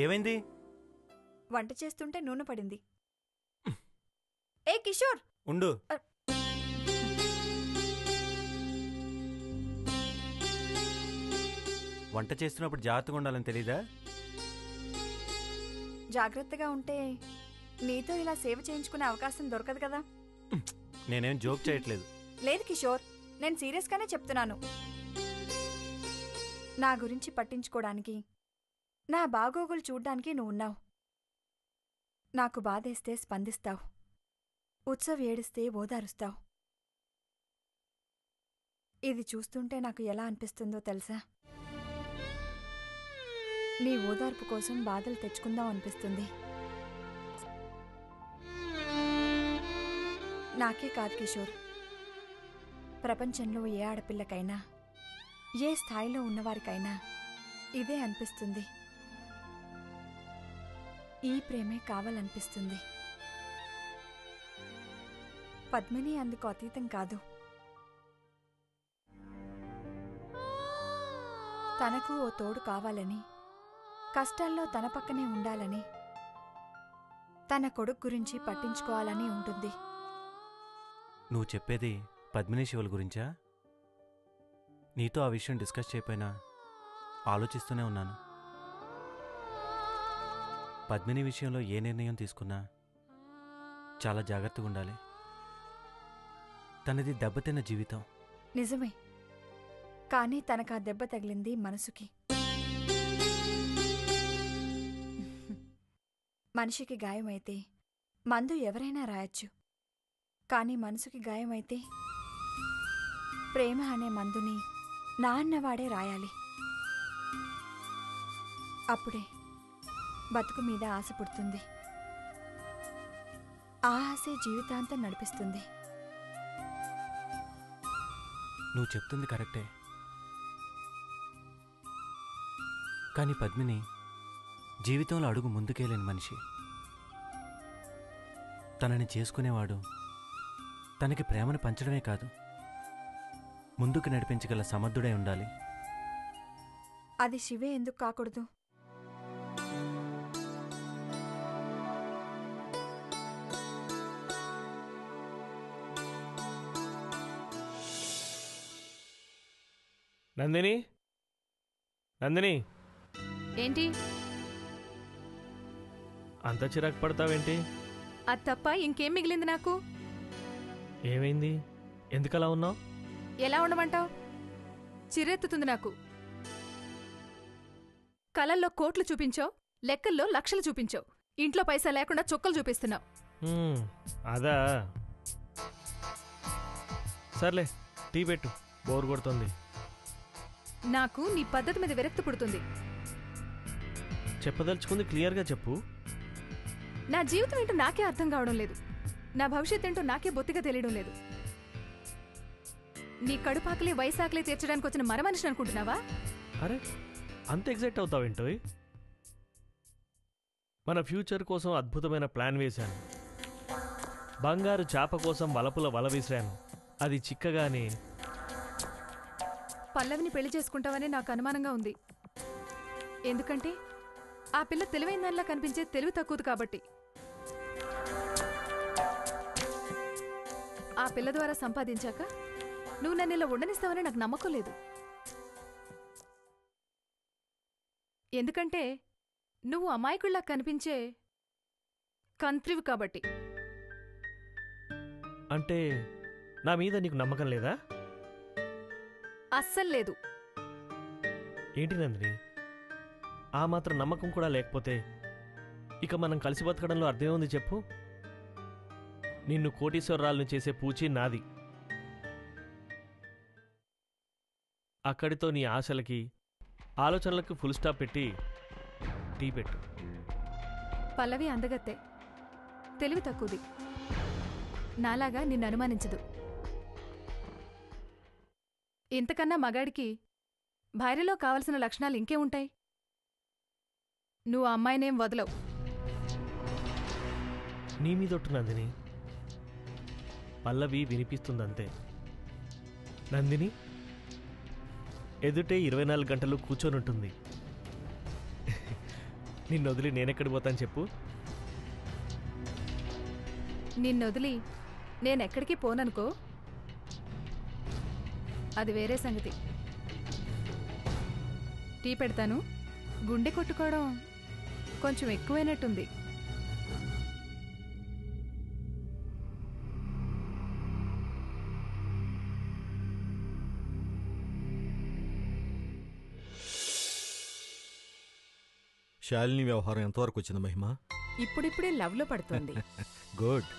ఏమైంది? వంట చేస్తుంటే నూనె పడింది. ఏ కిషోర్ ఉండు. వంట చేస్తున్నప్పుడు జాగ్రత్తగా ఉండాలని తెలీదా? జాగ్రత్తగా ఉంటే నీతో ఇలా సేవ చేయించుకునే అవకాశం దొరకదు కదా. నేనేం జోక్ చేయట్లేదు. లేదు కిషోర్, నేను సీరియస్గానే చెప్తున్నాను. నా గురించి పట్టించుకోవడానికి, నా బాగోగులు చూడ్డానికి నువ్వున్నావు. నాకు బాధేస్తే స్పందిస్తావు, ఉత్సవ్ ఏడిస్తే ఓదారుస్తావు. ఇది చూస్తుంటే నాకు ఎలా అనిపిస్తుందో తెలుసా? నీ ఓదార్పు కోసం బాధలు తెచ్చుకుందాం అనిపిస్తుంది. నాకే కాదు కిషోర్, ప్రపంచంలో ఏ ఆడపిల్లకైనా, ఏ స్థాయిలో ఉన్నవారికైనా ఇదే అనిపిస్తుంది. ఈ ప్రేమే కావాలనిపిస్తుంది. పద్మిని అందుకు అతీతం కాదు. తనకు ఓ తోడు కావాలని, కష్టాల్లో తన పక్కనే ఉండాలని, తన కొడుకు గురించి పట్టించుకోవాలని ఉంటుంది. నువ్వు చెప్పేది పద్మిని శివుల గురించా? నీతో ఆ విషయం డిస్కస్ చేయపోయినా ఆలోచిస్తూనే ఉన్నాను. పద్మిని విషయంలో ఏ నిర్ణయం తీసుకున్నా చాలా జాగ్రత్తగా ఉండాలి. తనది దెబ్బతిన్న జీవితం. నిజమే, కానీ తనకా దెబ్బ తగిలింది మనసుకి. మనిషికి గాయమైతే మందు ఎవరైనా రాయొచ్చు, కానీ మనసుకి గాయమైతే ప్రేమ అనే మందుని నా అన్నవాడే రాయాలి. అప్పుడే బతుకు మీద ఆశ పుడుతుంది. ఆ ఆశే జీవితాంతం నడిపిస్తుంది. నువ్వు చెప్తుంది కరెక్టే, కానీ పద్మిని జీవితంలో అడుగు ముందుకేలేని మనిషి. తనని చేసుకునేవాడు తనకి ప్రేమను పంచడమే కాదు, ముందుకు నడిపించగల సమర్థుడై ఉండాలి. అది శివే ఎందుకు కాకూడదు? నందిని, నందిని, ఏంటి అంత చిరాకు పడతావేంటి? అది తప్ప ఇంకేం మిగిలింది నాకు? ఏమైంది? ఎందుకలా ఉన్నావు? ఎలా ఉండమంటావు? చిరెత్తుతుంది నాకు. కలల్లో కోట్లు చూపించావు, లెక్కల్లో లక్షలు చూపించావు, ఇంట్లో పైసా లేకుండా చొక్కలు చూపిస్తున్నావు. అదా, సర్లే టీ పెట్టు, బోర్ కొడుతుంది. నాకు నీ పద్ధతి మీద విరక్తి పుడుతుంది. చెప్పదలుచుకుంది క్లియర్గా చెప్పు. నా జీవితం ఏంటో నాకే అర్థం కావడం లేదు. నా భవిష్యత్ ఏంటో నాకే బొత్తిగా తెలియడం లేదు. నీ కడుపాకలి వయసాకలి తీర్చడానికి వచ్చిన మరమనిషి అనుకుంటున్నావా? అరే, అంత ఎగ్జైట్ అవుతావేంటో? మన ఫ్యూచర్ కోసం అద్భుతమైన ప్లాన్ వేశాను. బంగారు చాప కోసం వలపుల వల విసిరాను. అది చిక్కగానే పల్లవిని పెళ్లి చేసుకుంటావని నాకు అనుమానంగా ఉంది. ఎందుకంటే ఆ పిల్ల తెలివైన దానిలా కనిపించే తెలివి తక్కువది కాబట్టి. ఆ పిల్ల ద్వారా సంపాదించాక నువ్వు నన్ను ఇలా ఉండనిస్తావని నాకు నమ్మకం లేదు. ఎందుకంటే నువ్వు అమాయకుల్లా కనిపించే కంత్రివి కాబట్టి. అంటే నా మీద నీకు నమ్మకం లేదా? అస్సలు లేదు. ఏంటి నందిని, ఆ మాత్రం నమ్మకం కూడా లేకపోతే ఇక మనం కలిసి బతకడంలో అర్థమేముంది చెప్పు? నిన్ను కోటీశ్వరరాలను చేసే పూచి నాది. అక్కడితో నీ ఆశలకి ఆలోచనలకు ఫుల్ స్టాప్ పెట్టి టీ పెట్టు. పల్లవి అందగత్తే, తెలివి తక్కువది, నాలాగా నిన్ను అనుమానించదు. ఇంతకన్నా మగాడికి భార్యలో కావలసిన లక్షణాలు ఇంకే ఉంటాయి? నువ్వు ఆ అమ్మాయినేం వదలవు. నీ మీదొట్టు నందిని, పల్లవి వినిపిస్తుందంతే. నందిని ఎదుటే 24 గంటలు కూర్చొనుంటుంది. నిన్ను వదిలి నేనెక్కడికి పోతాను చెప్పు? నిన్నొదిలి నేనెక్కడికి పోననుకో, అది వేరే సంగతి. టీ పెడతాను. గుండె కొట్టుకోవడం కొంచెం ఎక్కువైనట్టుంది. శాలిని వ్యవహారం ఎంతవరకు వచ్చింది మహిమ? ఇప్పుడిప్పుడే లవ్లో పడుతోంది. గుడ్.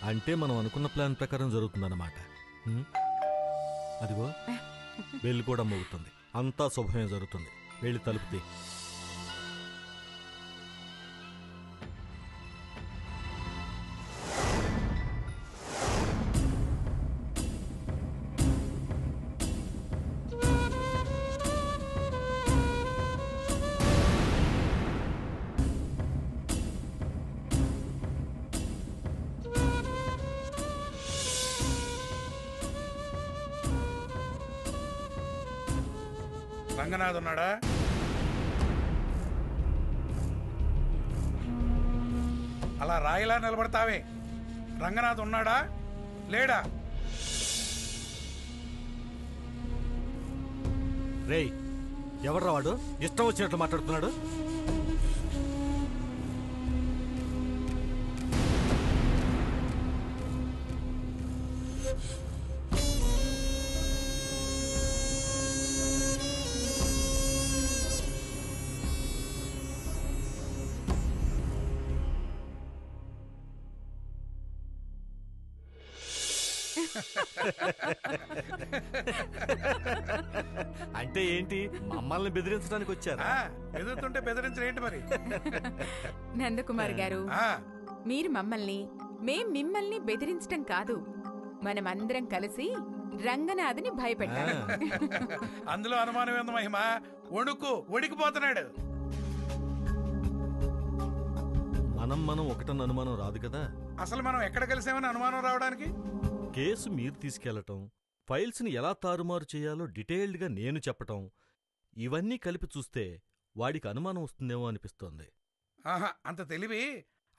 అంటే మనం అనుకున్న ప్లాన్ ప్రకారం జరుగుతుందన్నమాట. అదిగో వెళ్ళి కూడా మోగుతుంది. అంతా శుభమే జరుగుతుంది. వెళ్ళి తలుపుతీ. రంగనాథ్ ఉన్నాడా? అలా రాయిలా నిలబడతావే. రంగనాథ్ ఉన్నాడా లేడా? రేయ్, ఎవర్రా వాడు? ఇష్టం వచ్చినట్లు మాట్లాడుతున్నాడు. అంటే ఏంటి? మమ్మల్ని బెదిరించడానికి వచ్చారా? ఎదురుతుంటే బెదిరించలేంటి మరి? నందకుమార్ గారు, మీరు మమ్మల్ని, మేం మిమ్మల్ని బెదిరించటం కాదు, మనమందరం కలిసి రంగనాథ్ని భయపెట్టాలి. అందులో అనుమానం ఏంది మహిమ? వణికిపోతున్నాడు. మనం ఒకటన్న అనుమానం రాదు కదా. అసలు మనం ఎక్కడ కలిసామని అనుమానం రావడానికి? కేసు మీరు తీసుకెళ్లటం, ఫైల్స్ని ఎలా తారుమారు చేయాలో డీటెయిల్డ్గా నేను చెప్పటం, ఇవన్నీ కలిపి చూస్తే వాడికి అనుమానం వస్తుందేమో అనిపిస్తోంది. ఆహా, అంత తెలివి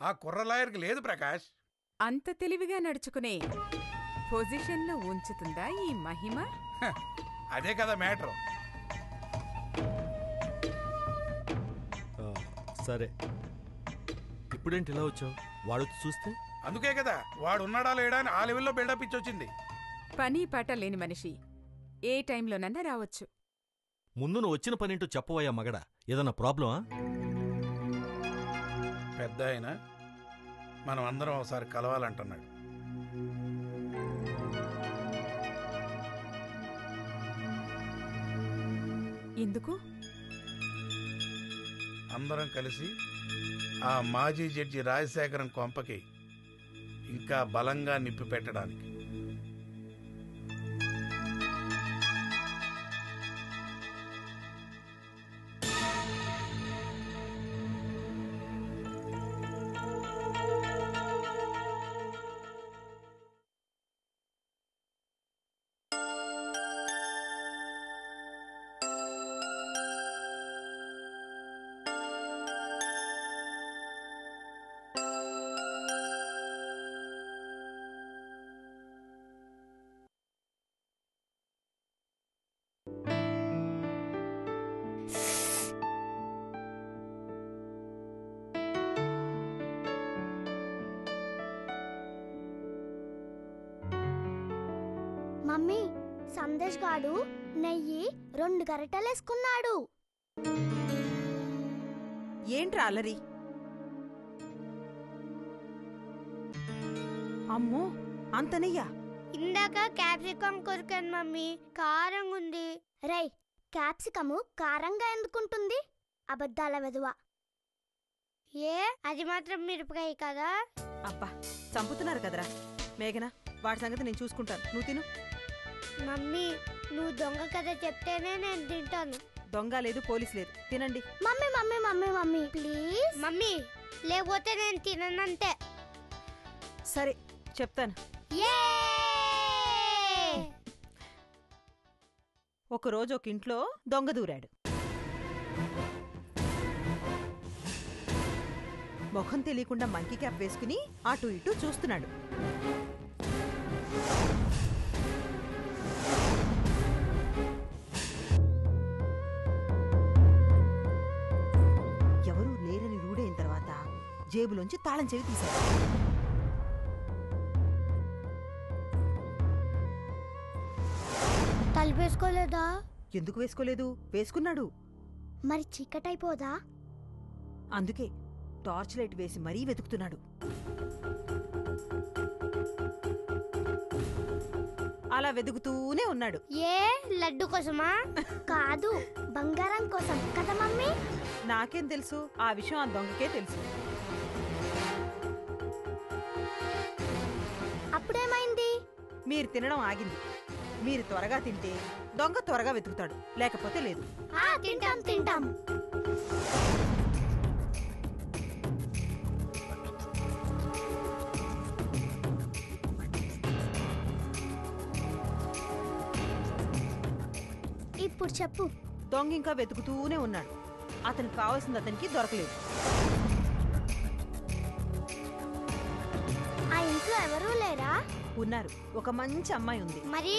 ఆ కుర్ర లాయర్కి లేదు ప్రకాష్. అంత తెలివిగా నడుచుకునే పొజిషన్లో ఉంచుతుందా ఈ మహిమ? అదే కదా మ్యాటర్. సరే, ఇప్పుడేంటి ఇలా వచ్చావు? వాడొచ్చి చూస్తే? అందుకే కదా వాడు ఉన్నాడా లేడా అని ఆ లెవెల్లో బిల్డప్ ఇచ్చొచ్చింది. పని పాట లేని మనిషి ఏ టైంలోనన్నా రావచ్చు. ముందు నువ్వు వచ్చిన పనేంటో చెప్పవయ్యా మగడా. ఏదన్నా ప్రాబ్లమా? పెద్ద ఆయన మనం అందరం ఒకసారి కలవాలంటున్నాడు. ఎందుకు? అందరం కలిసి ఆ మాజీ జడ్జి రాజశేఖరం కొంపకి ఇంకా బలంగా నిప్పి పెట్టడానికి. మమ్మీ, సందేశ్ గాడు నెయ్యి 2 గరిటెలేసుకున్నాడు. ఏంట్రా అలరి? అమ్మో, అంత నెయ్యా? ఇందాక క్యాప్సికం కొరికాను మమ్మీ, కారంగా ఉంది. రై, క్యాప్సికము కారంగా ఎందుకుంటుంది? అబద్ధాల వెధవ. ఏ, అది మాత్రం మిరపకాయ కదా. అబ్బా, చంపుతున్నారు కదరా. మేఘనా, వాడి సంగతి నేను చూసుకుంటాను, నువ్వు తిను. మమ్మీ, నువ్వు దొంగ కథ చెప్తేనే నేను తింటాను. దొంగ లేదు, పోలీస్ లేదు, తినండి. Mummy mummy mummy mummy please mummy, లేకపోతే నేను తిననంతే. సరే, చెప్తాను. ఒకరోజు ఒక ఇంట్లో దొంగ దూరాడు. ముఖం తెలియకుండా మంకీ క్యాప్ వేసుకుని అటు ఇటు చూస్తున్నాడు. ఎవరూ లేరని రూడైన తర్వాత జేబులోంచి తాళం చెవి తీశాడు. తలుపేసుకోలేదా? ఎందుకు వేసుకోలేదు? వేసుకున్నాడు. మరి చీకటైపోదా? అందుకే టార్చ్ లైట్ వేసి మరీ వెతుకుతున్నాడు. అలా వెతుకుతూనే ఉన్నాడు. ఏ లడ్డు కోసమా? కాదు, బంగారం కోసం కదా మమ్మీ. నాకేం తెలుసు? ఆ విషయం ఆ దొంగకే తెలుసు. అప్పుడేమైంది? మీరు తినడం ఆగింది. మీరు త్వరగా తింటే దొంగ త్వరగా వెతుకుతాడు, లేకపోతే లేదు. తింటాం తింటాం. ఇప్పుడు చెప్పు. దొంగ ఇంకా వెతుకుతూనే ఉన్నాడు. అతనికి కావాల్సింది అతనికి దొరకలేదు. ఆ ఇంట్లో ఎవరూ లేరా? ఉన్నారు. ఒక మంచి అమ్మాయి ఉంది. మరి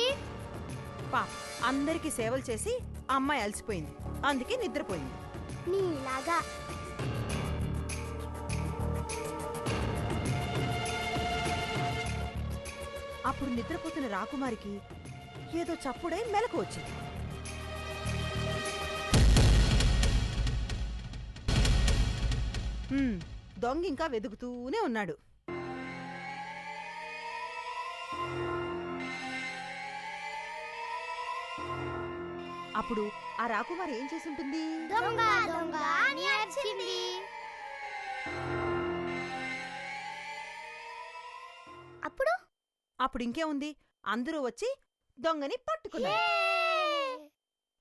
అందరికీ సేవలు చేసి ఆ అమ్మాయి అలసిపోయింది, అందుకే నిద్రపోయింది. నీలాగా. అప్పుడు నిద్రపోతున్న రాకుమారికి ఏదో చప్పుడై మెలకు వచ్చింది. దొంగ ఇంకా వెతుకుతూనే ఉన్నాడు. అప్పుడు ఆ రాకుమారి ఏం చేసుంటుంది? దొంగ దొంగ అని అరిచింది. అప్పుడు ఇంకేముంది? అందరూ వచ్చి దొంగని పట్టుకున్నారు.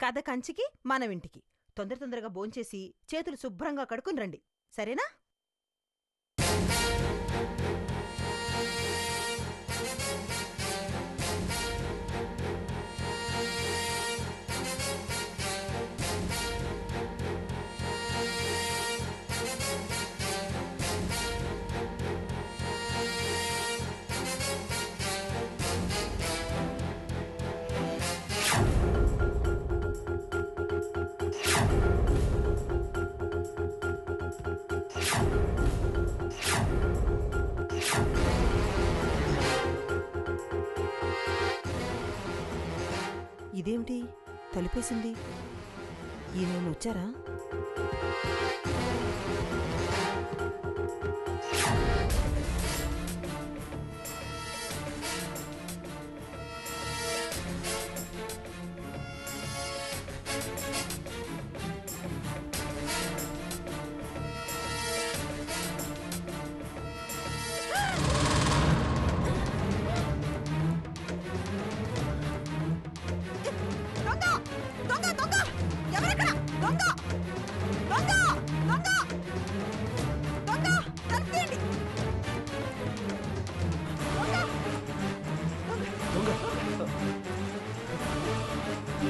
కథ కంచికి మనం ఇంటికి. తొందరగా భోంచేసి చేతులు శుభ్రంగా కడుక్కుని రండి, సరేనా? ఇదేమిటి తలుపేసింది? ఈయన వచ్చారా?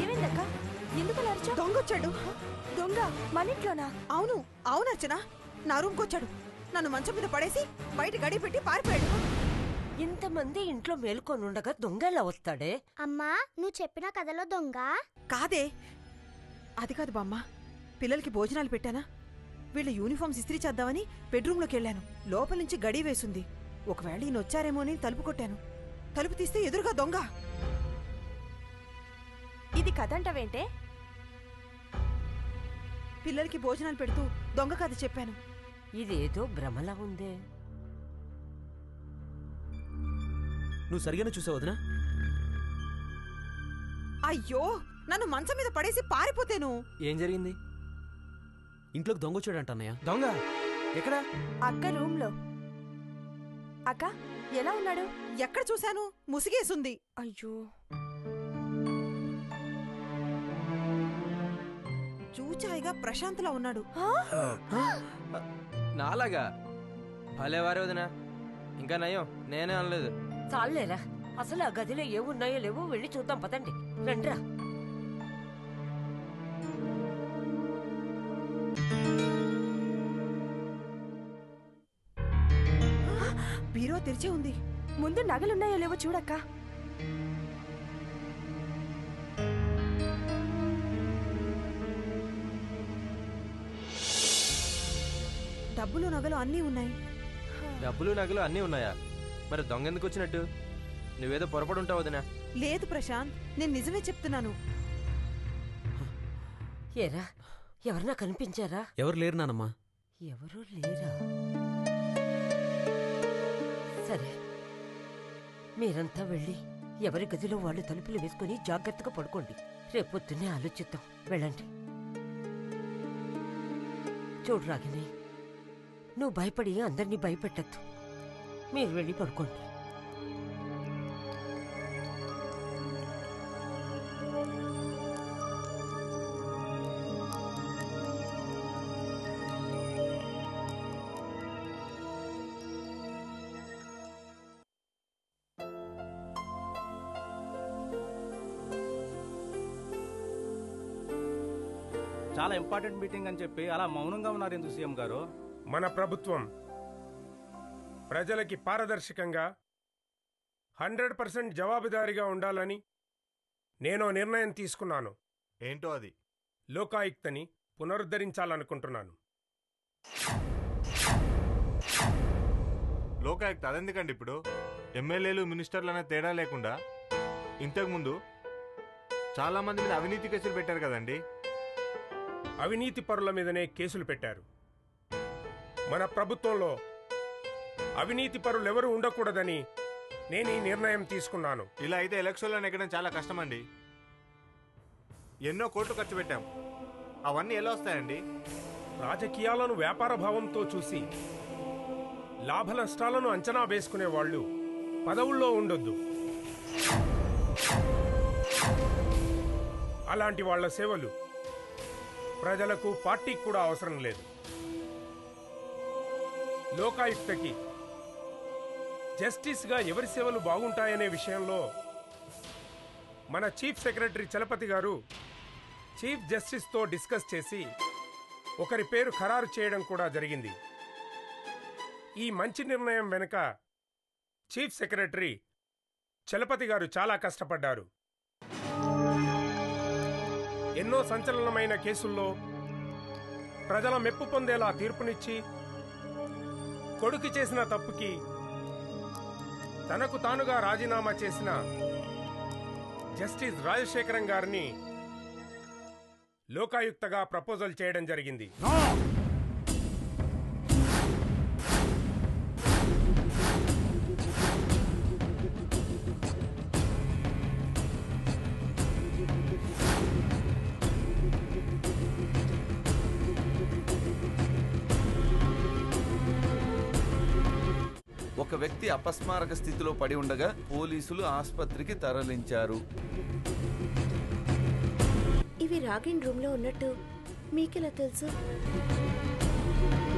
ఏమైందక్క? ఎందుకు అరిచావు? దొంగొచ్చాడు. దొంగ మనింట్లోనా? అవును అర్చన, నా రూమ్కొచ్చాడు. నన్ను మంచం మీద పడేసి బయట గడి పెట్టి పారిపోయాడు. ఇంతమంది ఇంట్లో మేల్కొనుండగా దొంగలా వస్తాడే? అమ్మా, నువ్వు చెప్పిన కథలో దొంగ కాదే. అది కాదు బామ్మ. పిల్లలకి భోజనాలు పెట్టానా, వీళ్ళ యూనిఫామ్స్ ఇస్త్రీ చేద్దామని బెడ్రూమ్లోకి వెళ్ళాను. లోపల నుంచి గడి వేసుంది. ఒకవేళ ఈయన వచ్చారేమో అని తలుపు కొట్టాను. తలుపు తీస్తే ఎదురుగా దొంగ. ఇది కథ అంటావేంటే? పిల్లలకి భోజనాలు పెడుతూ దొంగ కథ చెప్పాను. ఇదేదో భ్రమలా ఉందే. నువ్వు సరిగానే చూసావు వదినా? అయ్యో, నన్ను మంచం మీద పడేసి పారిపోతేను. ఏం జరిగింది? ఇంట్లోకి దొంగ వచ్చాడంట అన్నయ్య. దొంగ ఎక్కడా? అక్క రూమ్లో. అక్క ఎలా ఉన్నాడు? ఎక్కడ చూశాను? ముసిగేసుంది. అయ్యో, చూచాయిగా ప్రశాంత్లా ఉన్నాడు. నాలాగా భలేవారే వదినా. ఇంకా నయం, నేనే అనలేదు. చాలేరా, అసలు ఆ గదిలో ఏమున్నాయో లేవో వెళ్ళి చూద్దాం పదండి. రండ్రా. తెరిచే ఉంది. ముందు నగలున్నాయో లేవో చూడక్క. డబ్బులు నగలు అన్నీ ఉన్నాయి. డబ్బులు నగలు అన్నీ ఉన్నాయా? మరి దొంగ ఎందుకు వచ్చినట్టు? నువ్వేదో పొరపడి ఉంటావు వదినా. లేదు ప్రశాంత్, నేను నిజమే చెప్తున్నాను. ఏరా, ఎవరన్నా కనిపించారా? ఎవరు లేరు నానమ్మా. ఎవరూ లేరా? సరే, మీరంతా వెళ్ళి ఎవరి గదిలో వాళ్ళు తలుపులు వేసుకుని జాగ్రత్తగా పడుకోండి. రేపొద్దున్నే ఆలోచిద్దాం. వెళ్ళండి. చూడు రాగిని, నువ్వు భయపడి అందరినీ భయపెట్టద్దు. మీరు వెళ్ళి పడుకోండి. చాలా ఇంపార్టెంట్ మీటింగ్ అని చెప్పి అలా మౌనంగా ఉన్నారు ఎందుకు సీఎం గారు? మన ప్రభుత్వం ప్రజలకి పారదర్శకంగా 100% జవాబుదారీగా ఉండాలని నేను నిర్ణయం తీసుకున్నాను. ఏంటో అది? లోకాయుక్తని పునరుద్ధరించాలనుకుంటున్నాను. లోకాయుక్త అదెందుకండి? ఇప్పుడు ఎమ్మెల్యేలు మినిస్టర్లు అనే తేడా లేకుండా ఇంతకుముందు చాలా మంది మీద అవినీతి కేసులు పెట్టారు కదండి. అవినీతి పరుల మీదనే కేసులు పెట్టారు. మన ప్రభుత్వంలో అవినీతి పరులెవరూ ఉండకూడదని నేను ఈ నిర్ణయం తీసుకున్నాను. ఇలా అయితే ఎలక్షన్లో నెగ్గడం చాలా కష్టమండి. ఎన్నో కోట్లు ఖర్చు పెట్టాం, అవన్నీ ఎలా వస్తాయండి? రాజకీయాలను వ్యాపార భావంతో చూసి లాభ నష్టాలను అంచనా వేసుకునే వాళ్ళు పదవుల్లో ఉండొద్దు. అలాంటి వాళ్ల సేవలు ప్రజలకు, పార్టీకి కూడా అవసరం లేదు. లోకాయుక్తకి జస్టిస్గా ఎవరి సేవలు బాగుంటాయనే విషయంలో మన చీఫ్ సెక్రటరీ చలపతి గారు చీఫ్ జస్టిస్తో డిస్కస్ చేసి ఒకరి పేరు ఖరారు చేయడం కూడా జరిగింది. ఈ మంచి నిర్ణయం వెనుక చీఫ్ సెక్రటరీ చలపతి గారు చాలా కష్టపడ్డారు. ఎన్నో సంచలనమైన కేసుల్లో ప్రజల మెప్పు పొందేలా తీర్పునిచ్చి కొడుకు చేసిన తప్పుకి తనకు తానుగా రాజీనామా చేసిన జస్టిస్ రాజశేఖరం గారిని లోకాయుక్తగా ప్రపోజల్ చేయడం జరిగింది. ఒక వ్యక్తి అపస్మారక స్థితిలో పడి ఉండగా పోలీసులు ఆసుపత్రికి తరలించారు. ఇవి రాగిన్ రూమ్ లో ఉన్నట్టు మీకెలా తెలుసు?